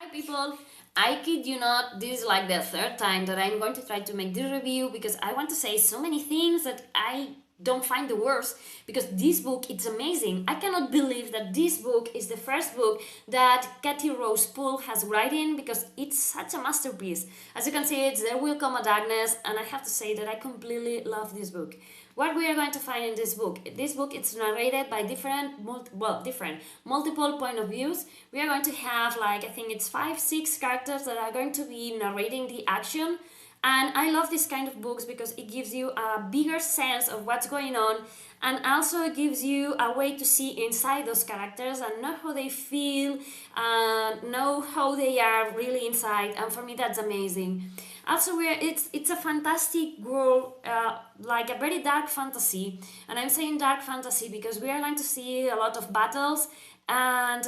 Hi people, I kid you not, this is like the third time that I'm going to try to make this review because I want to say so many things that I don't find the words because this book it's amazing. I cannot believe that this book is the first book that Katy Rose Poole has written because it's such a masterpiece. As you can see, it's There Will Come a Darkness, and I have to say that I completely love this book. What we are going to find in this book? This book it's narrated by different multiple point of views. We are going to have like I think it's 5-6 characters that are going to be narrating the action. And I love this kind of books because it gives you a bigger sense of what's going on, and also it gives you a way to see inside those characters and know how they feel, know how they are really inside, and for me that's amazing. Also, it's a fantastic world, like a very dark fantasy, and I'm saying dark fantasy because we are going to see a lot of battles, and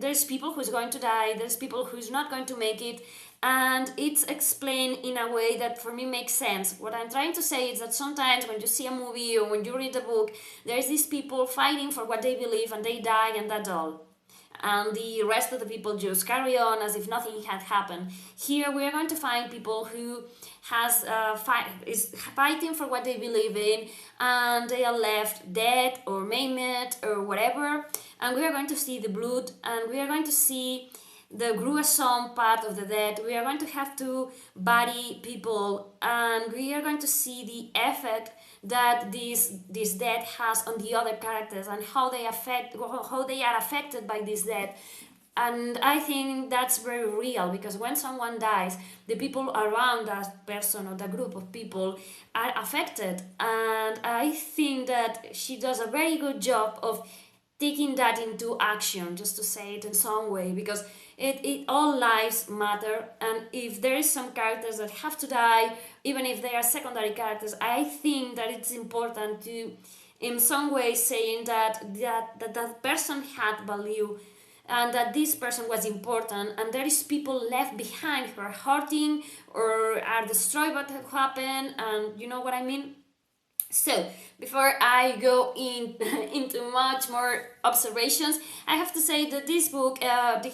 there's people who's going to die, there's people who's not going to make it, and it's explained in a way that for me makes sense. What I'm trying to say is that sometimes when you see a movie or when you read a book, there's these people fighting for what they believe and they die and that's all, and the rest of the people just carry on as if nothing had happened. Here we are going to find people who is fighting for what they believe in, and they are left dead or maimed or whatever, and we are going to see the blood, and we are going to see the gruesome part of the dead. We are going to have to bury people, and we are going to see the effect that this death has on the other characters and how they are affected by this death. And I think that's very real because when someone dies, the people around that person or the group of people are affected, and I think that she does a very good job of taking that into action, just to say it in some way, because it all lives matter, and if there is some characters that have to die, even if they are secondary characters, I think that it's important to in some way saying that person had value, and that this person was important, and there is people left behind who are hurting or are destroyed what happened, and you know what I mean. So, before I go in into much more observations, I have to say that this book,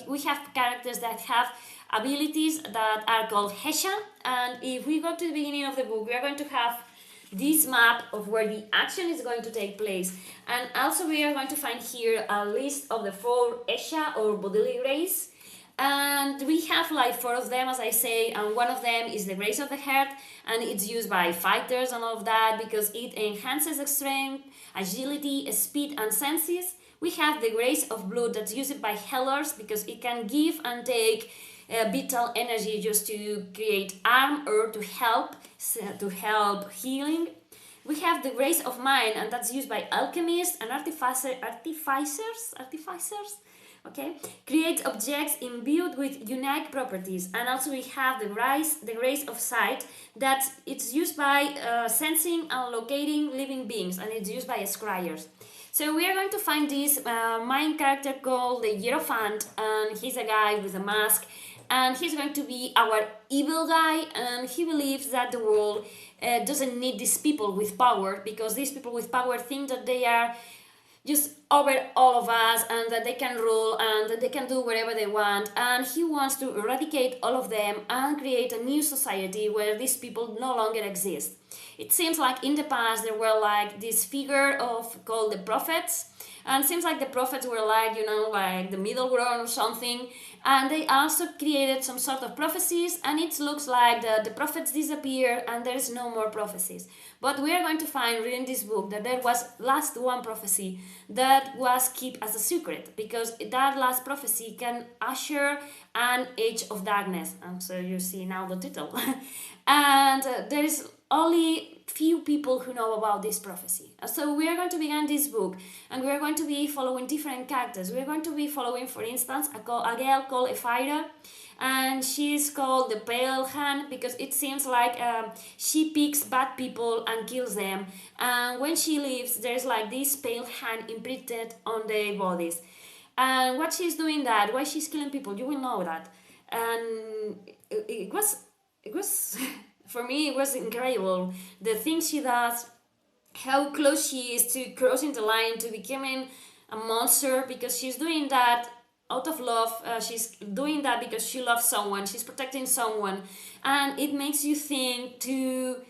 we have characters that have abilities that are called Hesha, and if we go to the beginning of the book, we are going to have this map of where the action is going to take place, and also we are going to find here a list of the 4 Esha or bodily grace, and we have like 4 of them, as I say, and one of them is the grace of the heart, and it's used by fighters and all of that because it enhances strength, agility, speed, and senses. We have the grace of blood that's used by healers because it can give and take vital energy just to create arm or to help healing. We have the grace of mind, and that's used by alchemists and artificers, okay, create objects imbued with unique properties. And also we have the grace of sight, that it's used by sensing and locating living beings, and it's used by scryers. So we are going to find this main character called the Hierophant, and he's a guy with a mask, and he's going to be our evil guy, and he believes that the world doesn't need these people with power, because these people with power think that they are just over all of us and that they can rule and that they can do whatever they want, and he wants to eradicate all of them and create a new society where these people no longer exist. It seems like in the past there were like this figure of called the prophets, and it seems like the prophets were like, you know, like the middle ground or something, and they also created some sort of prophecies, and it looks like the prophets disappear and there is no more prophecies. But we are going to find reading this book that there was last one prophecy that was kept as a secret, because that last prophecy can usher an age of darkness, and so you see now the title. And there is only few people who know about this prophecy. So we are going to begin this book, and we are going to be following different characters. We are going to be following, for instance, a girl called Ephira, and she's called the Pale Hand because it seems like she picks bad people and kills them, and when she leaves there's like this pale hand imprinted on their bodies. And what she's doing, that why she's killing people, you will know that. And it was for me it was incredible, the things she does, how close she is to crossing the line to becoming a monster, because she's doing that out of love. She's doing that because she loves someone, she's protecting someone, and it makes you think to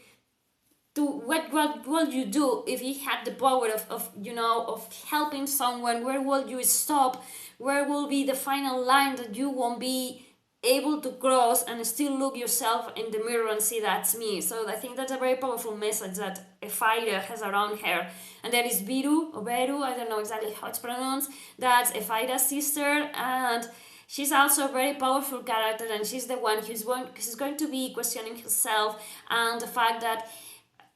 what will you do if you had the power of of helping someone. Where will you stop? Where will be the final line that you won't be able to cross and still look yourself in the mirror and see that's me? So I think that's a very powerful message that a fighter has around her. And there is Biru or Beru, I don't know exactly how it's pronounced, that's a fighter's sister, and she's also a very powerful character, and she's the one who's going to be questioning herself and the fact that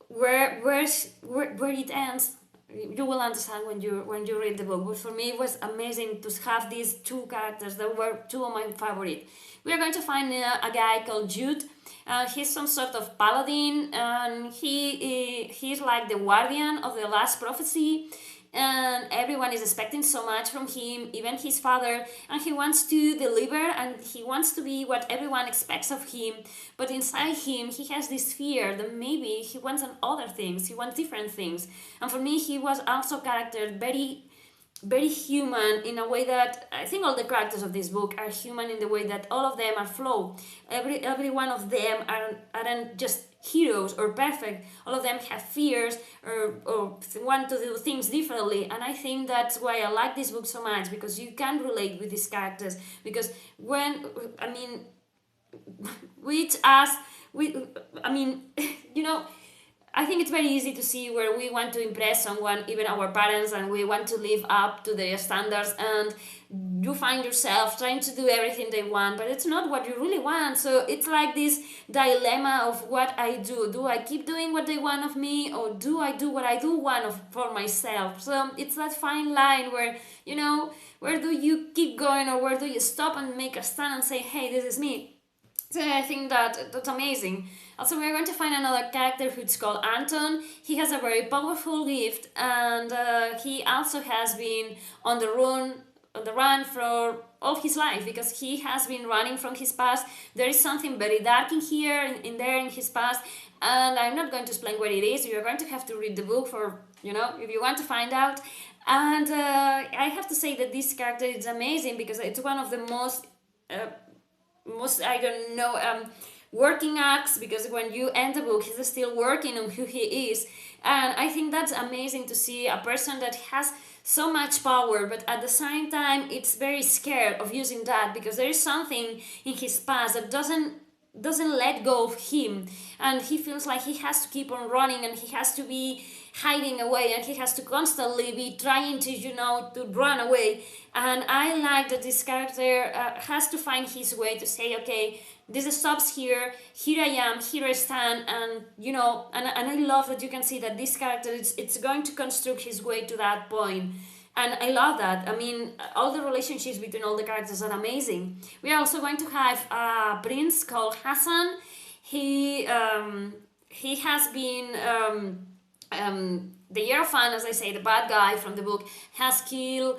where it ends. You will understand when you read the book. But for me, it was amazing to have these two characters that were two of my favorite. We are going to find a guy called Jude. He's some sort of paladin, and he's like the guardian of the last prophecy, and everyone is expecting so much from him, even his father, and he wants to deliver, and he wants to be what everyone expects of him. But inside him, he has this fear that maybe he wants other things, he wants different things. And for me, he was also character very human, in a way that I think all the characters of this book are human, in the way that all of them are flawed. Every one of them aren't just heroes or perfect. All of them have fears or want to do things differently, and I think that's why I like this book so much, because you can relate with these characters. Because when which us we I mean you know, I think it's very easy to see where we want to impress someone, even our parents, and we want to live up to their standards, and you find yourself trying to do everything they want, but it's not what you really want. So it's like this dilemma of what I do. Do I keep doing what they want of me, or do I do what I do want for myself? So it's that fine line where, where do you keep going, or where do you stop and make a stand and say, hey, this is me? So I think that's amazing. Also, we're going to find another character who's called Anton. He has a very powerful gift, and he also has been on the run for all his life, because he has been running from his past. There is something very dark in here, in his past, and I'm not going to explain what it is. You're going to have to read the book for, if you want to find out. And I have to say that this character is amazing, because it's one of the most working arcs, because when you end the book, he's still working on who he is. And I think that's amazing to see a person that has so much power, but at the same time it's very scared of using that, because there is something in his past that doesn't let go of him, and he feels like he has to keep on running, and he has to be hiding away, and he has to constantly be trying to to run away. And I like that this character has to find his way to say, okay, this stops here I am, here I stand. And and I love that you can see that this character it's going to construct his way to that point. And I love that. I mean, all the relationships between all the characters are amazing. We are also going to have a prince called Hassan. He has been the Year of Fun, as I say, the bad guy from the book, has killed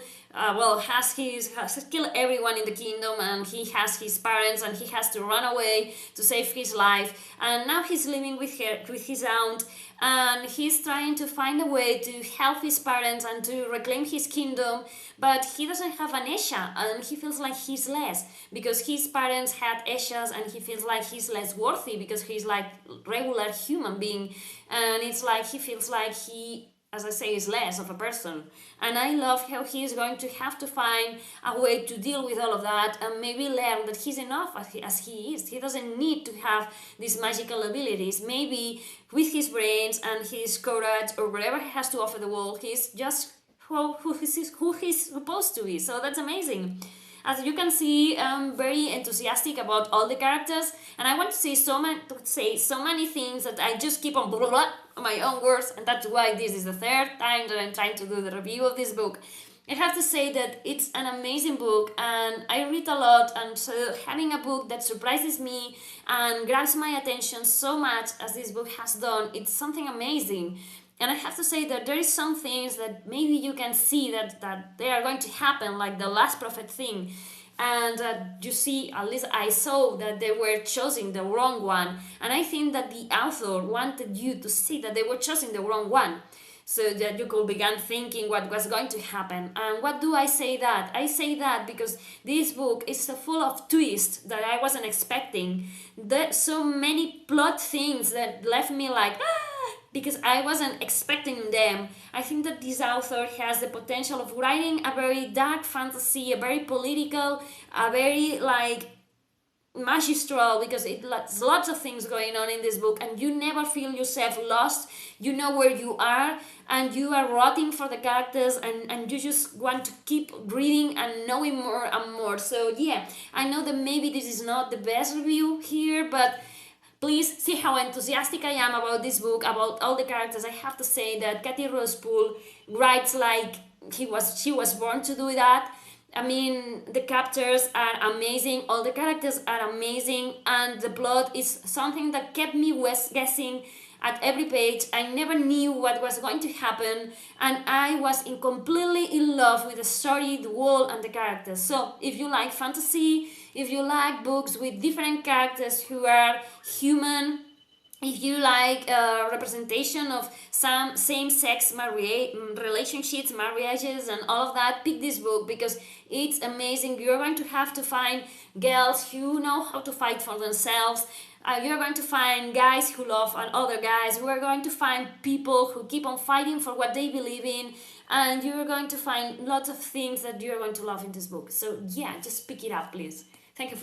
everyone in the kingdom, and he has his parents, and he has to run away to save his life. And now he's living with his aunt, and he's trying to find a way to help his parents and to reclaim his kingdom, but he doesn't have an Esha, and he feels like he's less, because his parents had Eshas, and he feels like he's less worthy because he's like regular human being, and it's like he feels like he, as I say, is less of a person. And I love how he is going to have to find a way to deal with all of that, and maybe learn that he's enough as he is. He doesn't need to have these magical abilities. Maybe with his brains and his courage, or whatever he has to offer the world, he's just who he's supposed to be. So that's amazing. As you can see, I'm very enthusiastic about all the characters, and I want to say so many things that I just keep on my own words, and that's why this is the third time that I'm trying to do the review of this book. I have to say that it's an amazing book, and I read a lot, and so having a book that surprises me and grabs my attention so much as this book has done, it's something amazing. And I have to say that there is some things that maybe you can see that they are going to happen, like the last prophet thing. And you see, at least I saw that they were choosing the wrong one. And I think that the author wanted you to see that they were choosing the wrong one. so that you could begin thinking what was going to happen. And what do I say that? I say that because this book is so full of twists that I wasn't expecting. There so many plot things that left me like, because I wasn't expecting them. I think that this author has the potential of writing a very dark fantasy, a very political, a very like magistral, because there's lots of things going on in this book and you never feel yourself lost. You know where you are and you are rooting for the characters, and you just want to keep reading and knowing more and more. So yeah, I know that maybe this is not the best review here, but please see how enthusiastic I am about this book, about all the characters. I have to say that Katy Rosepool writes like she was born to do that. I mean, the chapters are amazing, all the characters are amazing, and the plot is something that kept me guessing at every page. I never knew what was going to happen, and I was completely in love with the story, the world, and the characters. So, if you like fantasy, if you like books with different characters who are human, if you like representation of some same-sex relationships, marriages, and all of that, pick this book because it's amazing. You're going to have to find girls who know how to fight for themselves. You're going to find guys who love other guys. We're going to find people who keep on fighting for what they believe in. And you're going to find lots of things that you're going to love in this book. So yeah, just pick it up, please. Thank you.